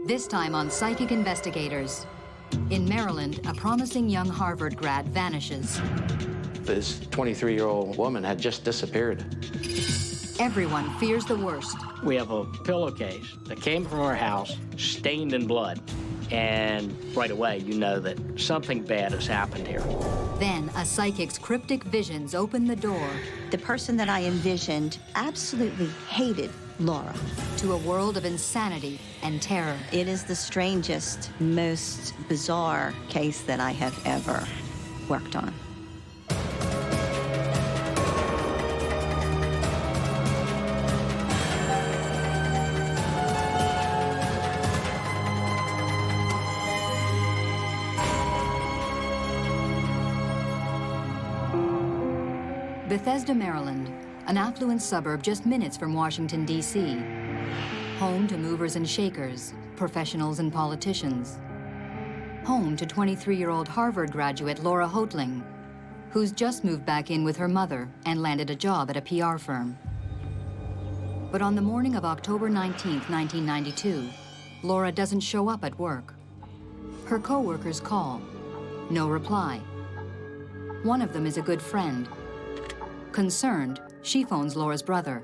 This time on Psychic Investigators. In Maryland, a promising young Harvard grad vanishes. This 23-year-old woman had just disappeared. Everyone fears the worst. We have a pillowcase that came from our house, stained in blood. And right away, you know that something bad has happened here. Then a psychic's cryptic visions open the door. The person that I envisioned absolutely hated Laura. To a world of insanity and terror. It is the strangest, most bizarre case that I have ever worked on. Bethesda, Maryland, an affluent suburb just minutes from Washington, D.C. Home to movers and shakers, professionals and politicians. Home to 23-year-old Harvard graduate Laura Houghteling, who's just moved back in with her mother and landed a job at a PR firm. But on the morning of October 19th, 1992, Laura doesn't show up at work. Her co-workers call. No reply. One of them is a good friend. Concerned, she phones Laura's brother.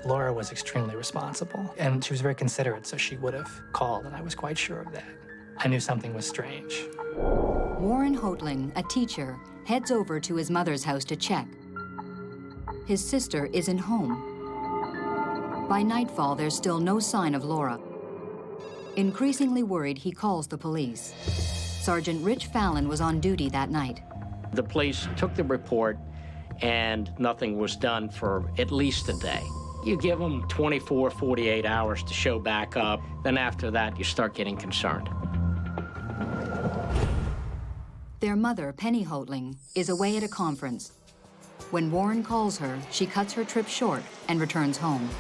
Laura was extremely responsible, and she was very considerate, so she would have called, and I was quite sure of that. I knew something was strange. Warren Houghteling, a teacher, heads over to his mother's house to check. His sister isn't home. By nightfall, there's still no sign of Laura. Increasingly worried, he calls the police. Sergeant Rich Fallon was on duty that night. The police took the report, and nothing was done for at least a day. You give them 24, 48 hours to show back up, then after that, you start getting concerned. Their mother, Penny Houghteling, is away at a conference. When Warren calls her, she cuts her trip short and returns home.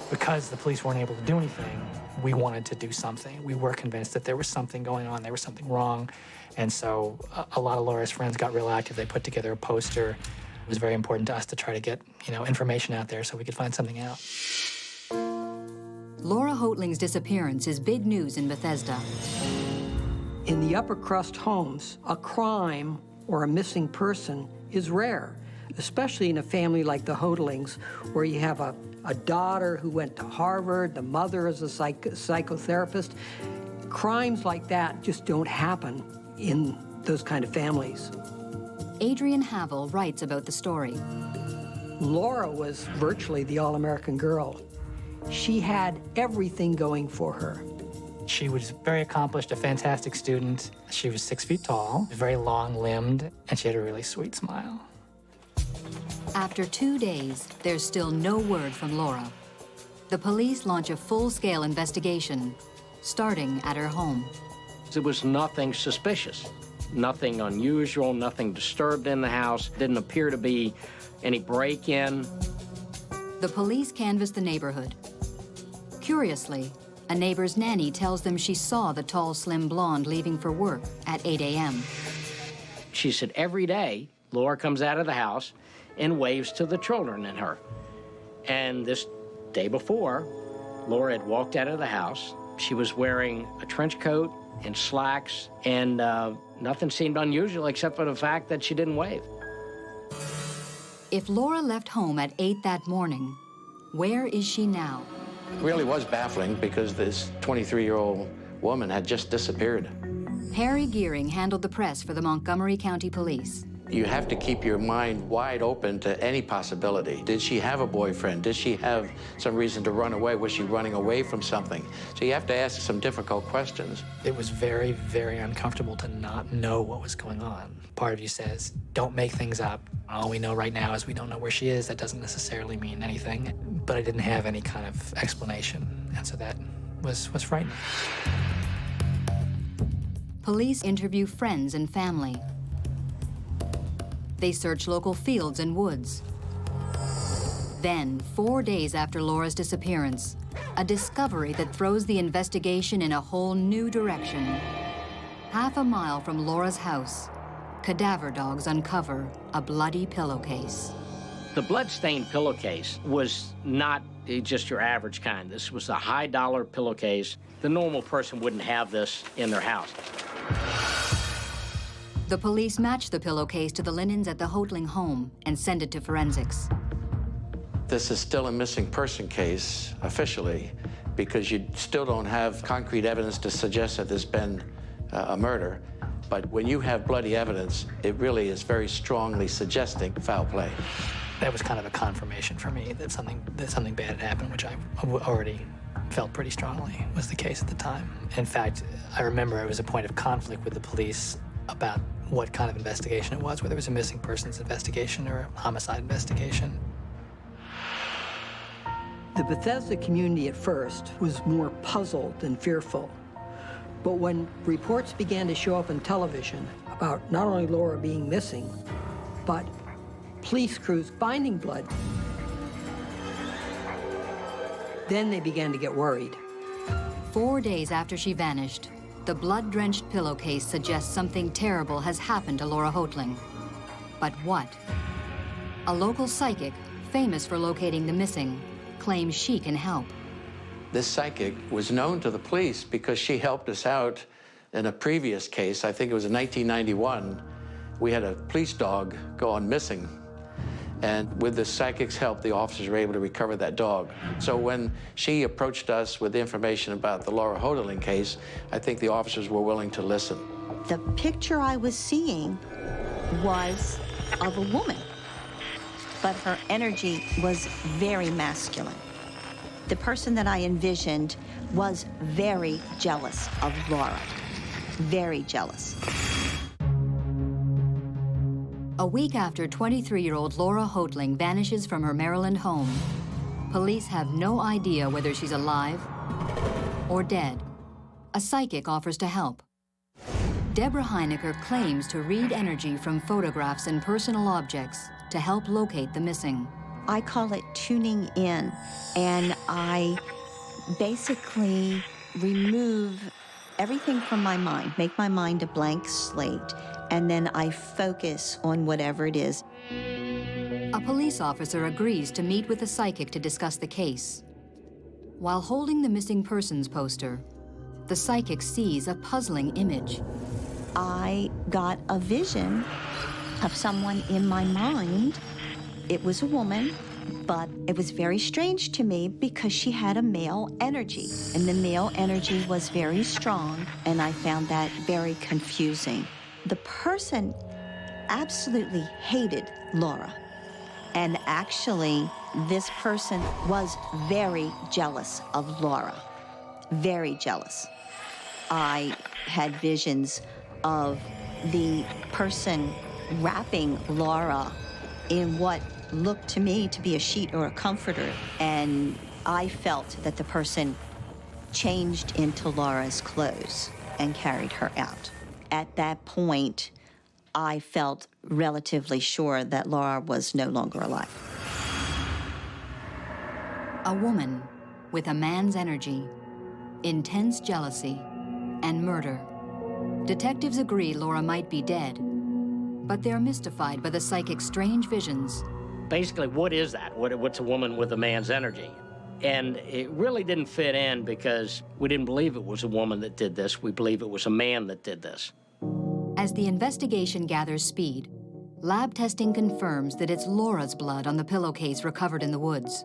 Because the police weren't able to do anything, we wanted to do something. We were convinced that there was something going on, there was something wrong. And so a lot of Laura's friends got real active. They put together a poster. It was very important to us to try to get, information out there so we could find something out. Laura Houghling's disappearance is big news in Bethesda. In the upper crust homes, a crime or a missing person is rare, especially in a family like the Houghtling, where you have a daughter who went to Harvard, the mother is a psychotherapist. Crimes like that just don't happen in those kind of families. Adrian Havel writes about the story. Laura was virtually the all-American girl. She had everything going for her. She was very accomplished, a fantastic student. She was 6 feet tall, very long-limbed, and she had a really sweet smile. After 2 days, there's still no word from Laura. The police launch a full-scale investigation, starting at her home. There was nothing suspicious, nothing unusual, nothing disturbed in the house. Didn't appear to be any break-in. The police canvass the neighborhood. Curiously, a neighbor's nanny tells them she saw the tall, slim blonde leaving for work at 8 a.m. She said every day, Laura comes out of the house and waves to the children and her. And this day before, Laura had walked out of the house. She was wearing a trench coat and slacks, and nothing seemed unusual except for the fact that she didn't wave. If Laura left home at 8 that morning, where is she now? It really was baffling because this 23-year-old woman had just disappeared. Harry Gearing handled the press for the Montgomery County Police. You have to keep your mind wide open to any possibility. Did she have a boyfriend? Did she have some reason to run away? Was she running away from something? So you have to ask some difficult questions. It was very, very uncomfortable to not know what was going on. Part of you says, don't make things up. All we know right now is we don't know where she is. That doesn't necessarily mean anything. But I didn't have any kind of explanation, and so that was frightening. Police interview friends and family. They search local fields and woods. Then, 4 days after Laura's disappearance, a discovery that throws the investigation in a whole new direction. Half a mile from Laura's house, cadaver dogs uncover a bloody pillowcase. The bloodstained pillowcase was not just your average kind. This was a high-dollar pillowcase. The normal person wouldn't have this in their house. The police match the pillowcase to the linens at the Houghteling home and send it to forensics. This is still a missing person case, officially, because you still don't have concrete evidence to suggest that there's been a murder. But when you have bloody evidence, it really is very strongly suggesting foul play. That was kind of a confirmation for me that something bad had happened, which I already felt pretty strongly was the case at the time. In fact, I remember it was a point of conflict with the police about what kind of investigation it was, whether it was a missing persons investigation or a homicide investigation. The Bethesda community at first was more puzzled than fearful. But when reports began to show up on television about not only Laura being missing, but police crews finding blood, then they began to get worried. 4 days after she vanished, the blood-drenched pillowcase suggests something terrible has happened to Laura Houghteling. But what? A local psychic, famous for locating the missing, claims she can help. This psychic was known to the police because she helped us out in a previous case. I think it was in 1991. We had a police dog go on missing. And with the psychic's help, the officers were able to recover that dog. So when she approached us with information about the Laura Houghteling case, I think the officers were willing to listen. The picture I was seeing was of a woman, but her energy was very masculine. The person that I envisioned was very jealous of Laura, very jealous. A week after 23-year-old Laura Houghteling vanishes from her Maryland home, police have no idea whether she's alive or dead. A psychic offers to help. Deborah Heineker claims to read energy from photographs and personal objects to help locate the missing. I call it tuning in, and I basically remove everything from my mind, make my mind a blank slate, and then I focus on whatever it is. A police officer agrees to meet with the psychic to discuss the case. While holding the missing persons poster, the psychic sees a puzzling image. I got a vision of someone in my mind. It was a woman, but it was very strange to me because she had a male energy, and the male energy was very strong, and I found that very confusing. The person absolutely hated Laura, and actually, this person was very jealous of Laura, very jealous. I had visions of the person wrapping Laura in what looked to me to be a sheet or a comforter, and I felt that the person changed into Laura's clothes and carried her out. At that point, I felt relatively sure that Laura was no longer alive. A woman with a man's energy, intense jealousy, and murder. Detectives agree Laura might be dead, but they're mystified by the psychic's strange visions. Basically, what is that? What's a woman with a man's energy? And it really didn't fit in because we didn't believe it was a woman that did this. We believe it was a man that did this. As the investigation gathers speed, lab testing confirms that it's Laura's blood on the pillowcase recovered in the woods.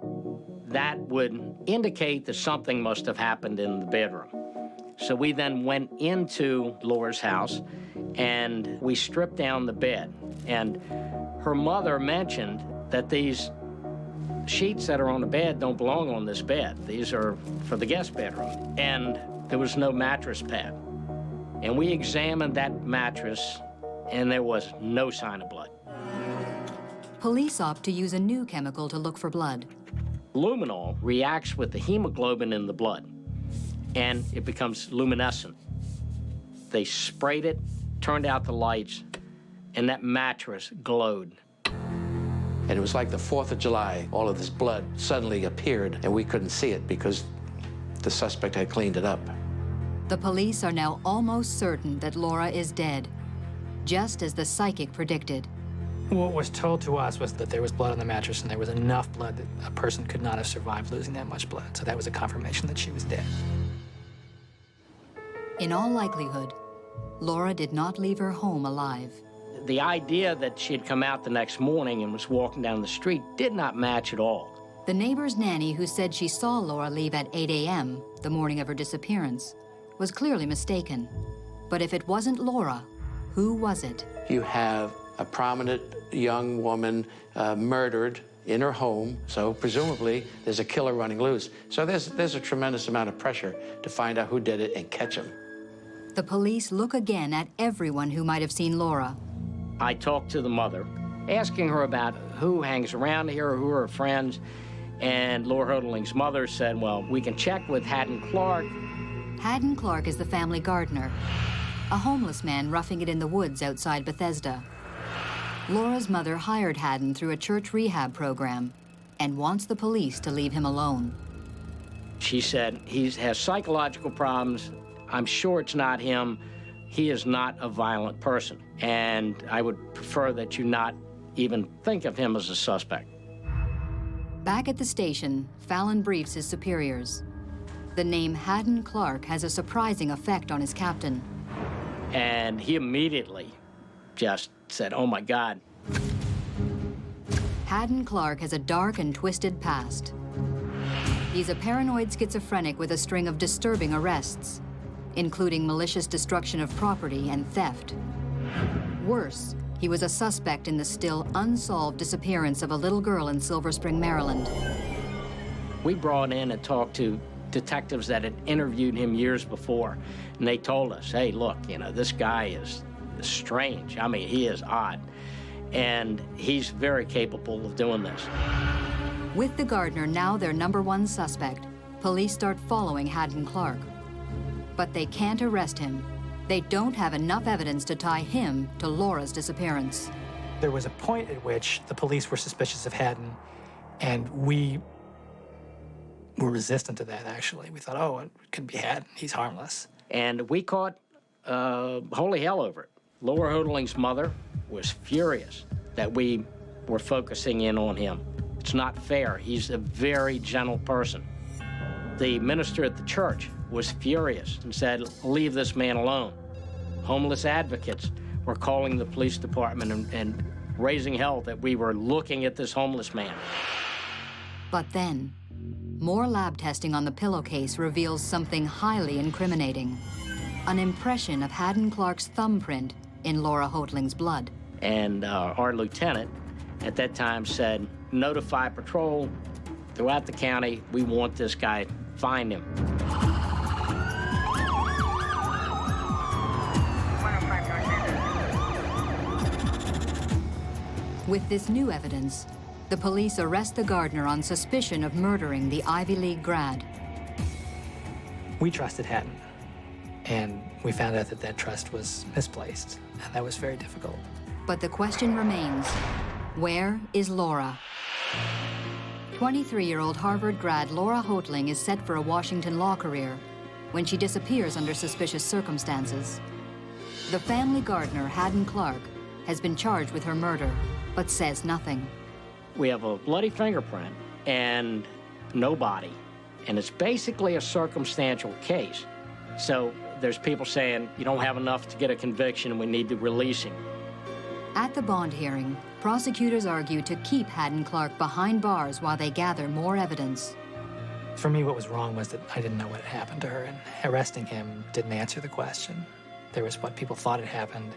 That would indicate that something must have happened in the bedroom. So we then went into Laura's house and we stripped down the bed. And her mother mentioned that these sheets that are on the bed don't belong on this bed. These are for the guest bedroom. And there was no mattress pad. And we examined that mattress and there was no sign of blood. Police opt to use a new chemical to look for blood. Luminol reacts with the hemoglobin in the blood and it becomes luminescent. They sprayed it, turned out the lights, and that mattress glowed. And it was like the 4th of July. All of this blood suddenly appeared, and we couldn't see it because the suspect had cleaned it up. The police are now almost certain that Laura is dead, just as the psychic predicted. What was told to us was that there was blood on the mattress and there was enough blood that a person could not have survived losing that much blood. So that was a confirmation that she was dead. In all likelihood, Laura did not leave her home alive. The idea that she had come out the next morning and was walking down the street did not match at all. The neighbor's nanny who said she saw Laura leave at 8 a.m. the morning of her disappearance was clearly mistaken. But if it wasn't Laura, who was it? You have a prominent young woman murdered in her home, so presumably there's a killer running loose. So there's a tremendous amount of pressure to find out who did it and catch him. The police look again at everyone who might have seen Laura. I talked to the mother, asking her about who hangs around here, who are her friends, and Laura Houghteling's mother said, well, we can check with Haddon Clark. Haddon Clark is the family gardener, a homeless man roughing it in the woods outside Bethesda. Laura's mother hired Haddon through a church rehab program and wants the police to leave him alone. She said, he has psychological problems. I'm sure it's not him. He is not a violent person, and I would prefer that you not even think of him as a suspect. Back at the station, Fallon briefs his superiors. The name Haddon Clark has a surprising effect on his captain. And he immediately just said, oh my God. Haddon Clark has a dark and twisted past. He's a paranoid schizophrenic with a string of disturbing arrests, including malicious destruction of property and theft. Worse, he was a suspect in the still unsolved disappearance of a little girl in Silver Spring, Maryland. We brought in and talked to detectives that had interviewed him years before, and they told us, hey, look, you know, this guy is strange. I mean, he is odd, and he's very capable of doing this. With the gardener now their #1 suspect, police start following Haddon Clark. But they can't arrest him. They don't have enough evidence to tie him to Laura's disappearance. There was a point at which the police were suspicious of Haddon, and we were resistant to that, actually. We thought, oh, it could be Haddon. He's harmless. And we caught holy hell over it. Laura Houghteling's mother was furious that we were focusing in on him. It's not fair. He's a very gentle person. The minister at the church was furious and said, leave this man alone. Homeless advocates were calling the police department and raising hell that we were looking at this homeless man. But then, more lab testing on the pillowcase reveals something highly incriminating. An impression of Haddon Clark's thumbprint in Laura Houghteling's blood. And our lieutenant at that time said, notify patrol throughout the county. We want this guy. Find him. With this new evidence, the police arrest the gardener on suspicion of murdering the Ivy League grad. We trusted Haddon, and we found out that that trust was misplaced, and that was very difficult. But the question remains, where is Laura? 23-year-old Harvard grad Laura Houghteling is set for a Washington law career when she disappears under suspicious circumstances. The family gardener, Haddon Clark, has been charged with her murder, but says nothing. We have a bloody fingerprint and no body, and it's basically a circumstantial case. So there's people saying, you don't have enough to get a conviction and we need to release him. At the bond hearing, prosecutors argue to keep Haddon Clark behind bars while they gather more evidence. For me, what was wrong was that I didn't know what had happened to her, and arresting him didn't answer the question. There was what people thought had happened,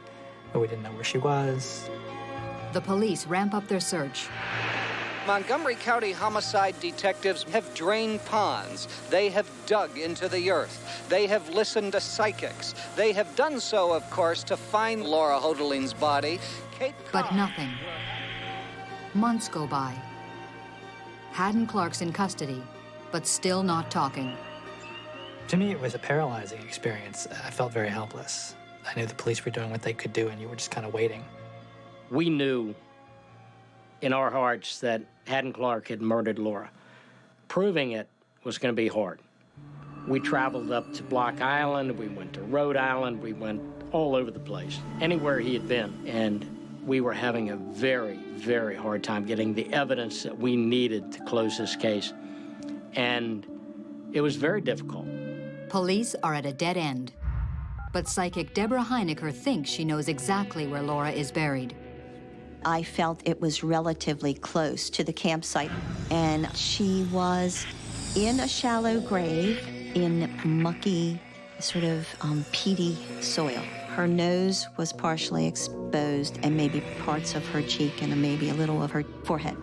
but we didn't know where she was. The police ramp up their search. Montgomery County homicide detectives have drained ponds. They have dug into the earth. They have listened to psychics. They have done so, of course, to find Laura Houghteling's body. But nothing. Months go by. Haddon Clark's in custody, but still not talking. To me, it was a paralyzing experience. I felt very helpless. I knew the police were doing what they could do, and you were just kind of waiting. We knew in our hearts that Haddon Clark had murdered Laura. Proving it was going to be hard. We traveled up to Block Island, we went to Rhode Island, we went all over the place, anywhere he had been. And we were having a very, very hard time getting the evidence that we needed to close this case. And it was very difficult. Police are at a dead end. But psychic Deborah Heineker thinks she knows exactly where Laura is buried. I felt it was relatively close to the campsite, and she was in a shallow grave in mucky, sort of peaty soil. Her nose was partially exposed, and maybe parts of her cheek and maybe a little of her forehead.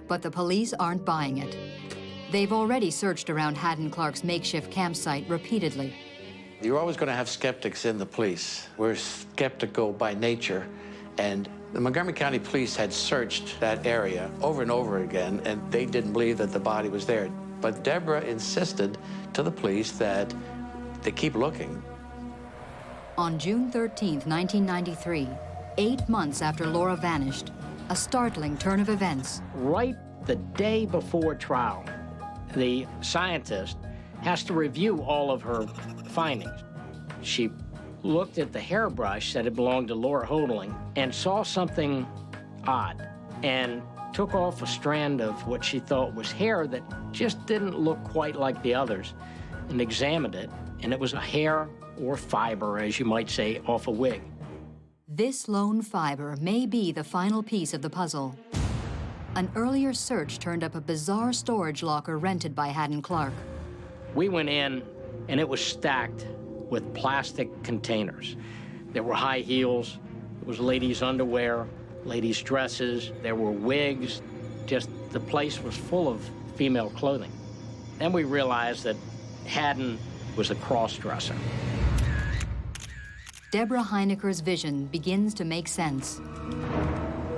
But the police aren't buying it. They've already searched around Haddon Clark's makeshift campsite repeatedly. You're always going to have skeptics in the police. We're skeptical by nature, and the Montgomery County Police had searched that area over and over again, and they didn't believe that the body was there. But Deborah insisted to the police that they keep looking. On June 13, 1993, 8 months after Laura vanished, a startling turn of events. Right the day before trial, the scientist has to review all of her findings. She looked at the hairbrush that had belonged to Laura Houghteling and saw something odd and took off a strand of what she thought was hair that just didn't look quite like the others, and examined it, and it was a hair or fiber, as you might say, off a wig. This lone fiber may be the final piece of the puzzle. An earlier search turned up a bizarre storage locker rented by Haddon Clark. We went in, and it was stacked with plastic containers. There were high heels, there was ladies' underwear, ladies' dresses, there were wigs. Just the place was full of female clothing. Then we realized that Haddon was a cross-dresser. Deborah Heineker's vision begins to make sense.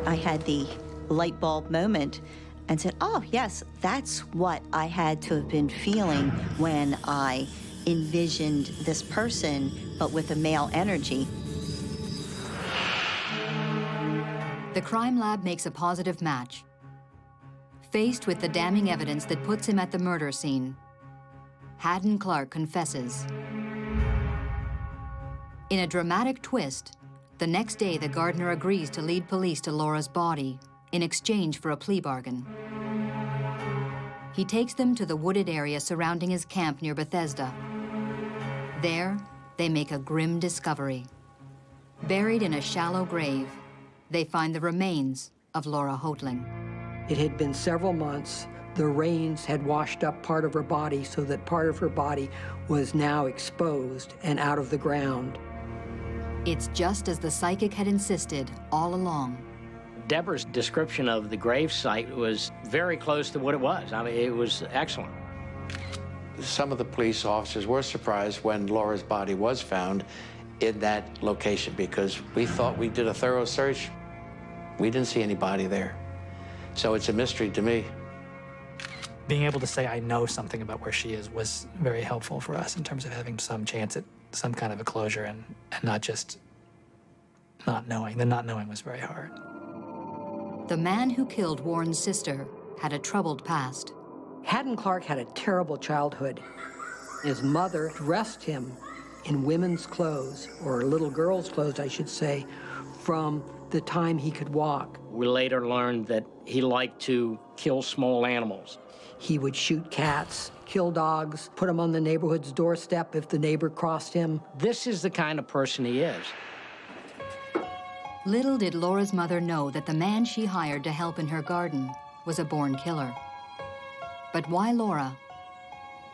I had the light bulb moment and said, oh, yes, that's what I had to have been feeling when I envisioned this person, but with a male energy. The crime lab makes a positive match. Faced with the damning evidence that puts him at the murder scene, Haddon Clark confesses. In a dramatic twist, the next day the gardener agrees to lead police to Laura's body in exchange for a plea bargain. He takes them to the wooded area surrounding his camp near Bethesda. There, they make a grim discovery. Buried in a shallow grave, they find the remains of Laura Houghteling. It had been several months. The rains had washed up part of her body so that part of her body was now exposed and out of the ground. It's just as the psychic had insisted all along. Deborah's description of the grave site was very close to what it was. I mean, it was excellent. Some of the police officers were surprised when Laura's body was found in that location because we thought we did a thorough search. We didn't see anybody there. So it's a mystery to me. Being able to say I know something about where she is was very helpful for us in terms of having some chance at some kind of a closure and not just not knowing. The not knowing was very hard. The man who killed Warren's sister had a troubled past. Haddon Clark had a terrible childhood. His mother dressed him in women's clothes, or little girl's clothes, I should say, from the time he could walk. We later learned that he liked to kill small animals. He would shoot cats, kill dogs, put them on the neighborhood's doorstep if the neighbor crossed him. This is the kind of person he is. Little did Laura's mother know that the man she hired to help in her garden was a born killer. But why Laura?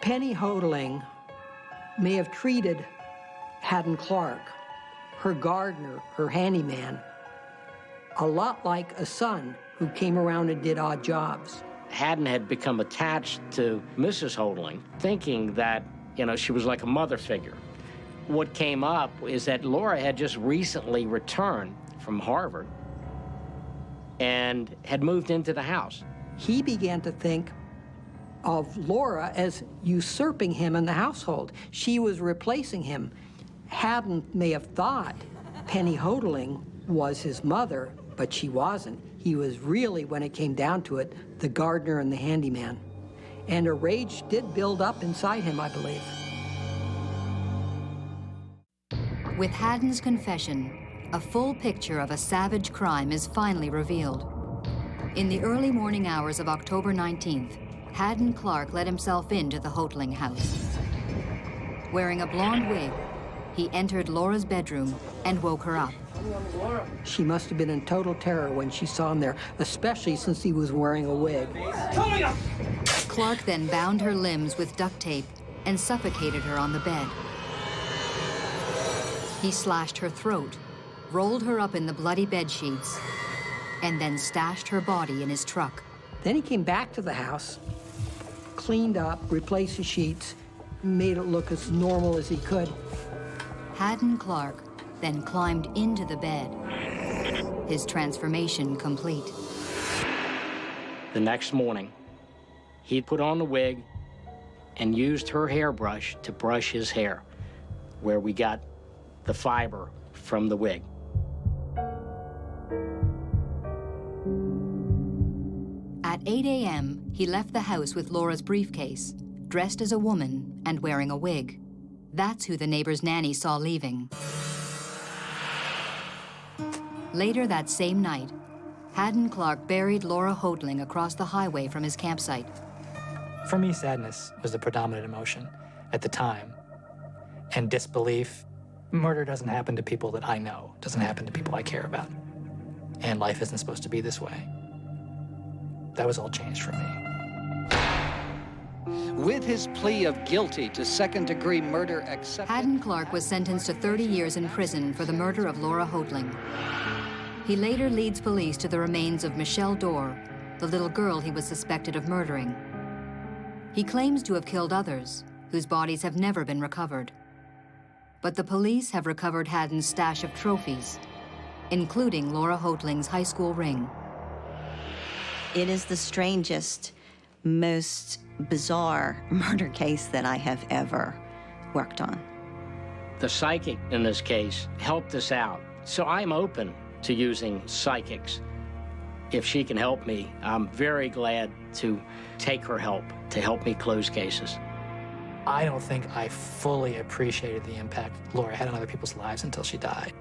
Penny Houghteling may have treated Haddon Clark, her gardener, her handyman, a lot like a son who came around and did odd jobs. Haddon had become attached to Mrs. Houghteling, thinking that, she was like a mother figure. What came up is that Laura had just recently returned from Harvard and had moved into the house. He began to think of Laura as usurping him in the household. She was replacing him. Haddon may have thought Penny Houghteling was his mother, but she wasn't. He was really, when it came down to it, the gardener and the handyman. And a rage did build up inside him, I believe. With Haddon's confession, A full picture of a savage crime is finally revealed. In the early morning hours of October 19th, Haddon Clark let himself into the Houghteling house. Wearing a blonde wig, he entered Laura's bedroom and woke her up. She must have been in total terror when she saw him there, especially since he was wearing a wig. Clark then bound her limbs with duct tape and suffocated her on the bed. He slashed her throat, rolled her up in the bloody bed sheets, and then stashed her body in his truck. Then he came back to the house, cleaned up, replaced the sheets, made it look as normal as he could. Haddon Clark then climbed into the bed, his transformation complete. The next morning, he put on the wig and used her hairbrush to brush his hair, where we got the fiber from the wig. At 8 a.m., he left the house with Laura's briefcase, dressed as a woman and wearing a wig. That's who the neighbor's nanny saw leaving. Later that same night, Haddon Clark buried Laura Houghteling across the highway from his campsite. For me, sadness was the predominant emotion at the time, and disbelief. Murder doesn't happen to people that I know, doesn't happen to people I care about, and life isn't supposed to be this way. That was all changed for me. With his plea of guilty to second-degree murder accepted, Haddon Clark was sentenced to 30 years in prison for the murder of Laura Houghteling. He later leads police to the remains of Michelle Dorr, the little girl he was suspected of murdering. He claims to have killed others, whose bodies have never been recovered. But the police have recovered Haddon's stash of trophies, including Laura Houghling's high school ring. It is the strangest, most bizarre murder case that I have ever worked on. The psychic in this case helped us out, so I'm open to using psychics. If she can help me, I'm very glad to take her help to help me close cases. I don't think I fully appreciated the impact Laura had on other people's lives until she died.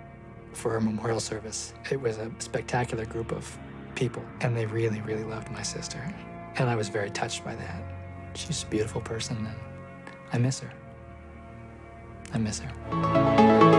For her memorial service, it was a spectacular group of people, and they really, really loved my sister. And I was very touched by that. She's a beautiful person, and I miss her. I miss her.